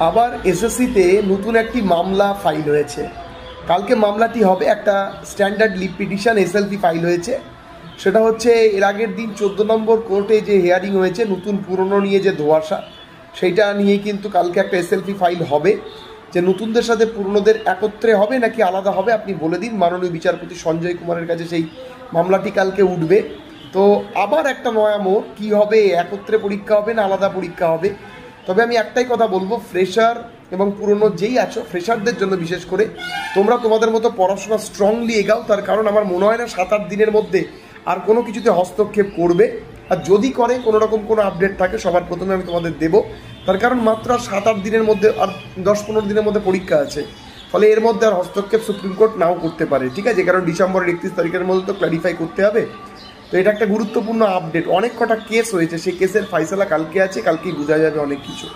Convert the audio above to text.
আবার এসএসসিতে নতুন একটি মামলা ফাইল হয়েছে। কালকে মামলাটি হবে, একটা standard leave petition S L P file হয়েছে। সেটা হচ্ছে এর আগের দিন 14 নম্বর কোর্টে যে হিয়ারিং হয়েছে নতুন পুরনো নিয়ে যে ধোঁয়াশা, সেইটা নিয়ে কিন্তু কালকে একটা এসএলপি ফাইল হবে। যে নতুনদের সাথে পুরনোদের একত্রে হবে নাকি আলাদা হবে আপনি বলে দিন। মাননীয় বিচারপতি সঞ্জয় কুমারের কাছে সেই মামলাটি কালকে উঠবে। তো আবার একটা নয়া মোড়, কী হবে, একত্রে পরীক্ষা হবে না আলাদা পরীক্ষা হবে। তবে আমি একটাই কথা বলবো, ফ্রেশার এবং পুরনো যেই আছো, ফ্রেশারদের জন্য বিশেষ করে তোমরা তোমাদের মতো পড়াশোনা স্ট্রংলি এগাও। তার কারণ আমার মনে হয় না 7-8 দিনের মধ্যে আর কোনো কিছুতে হস্তক্ষেপ করবে। আর যদি করে কোনো রকম কোনো আপডেট থাকে সবার প্রথমে আমি তোমাদের দেবো। তার কারণ মাত্র আর 7-8 দিনের মধ্যে আর 10-15 দিনের মধ্যে পরীক্ষা আছে, ফলে এর মধ্যে আর হস্তক্ষেপ সুপ্রিম কোর্ট নাও করতে পারে, ঠিক আছে? কারণ ডিসেম্বরের 31 তারিখের মধ্যে তো ক্ল্যারিফাই করতে হবে। তো এটা একটা গুরুত্বপূর্ণ আপডেট। অনেক কটা কেস হয়েছে, সেই কেসের ফাইসালা কালকে আছে, কালকেই বোঝা যাবে অনেক কিছু।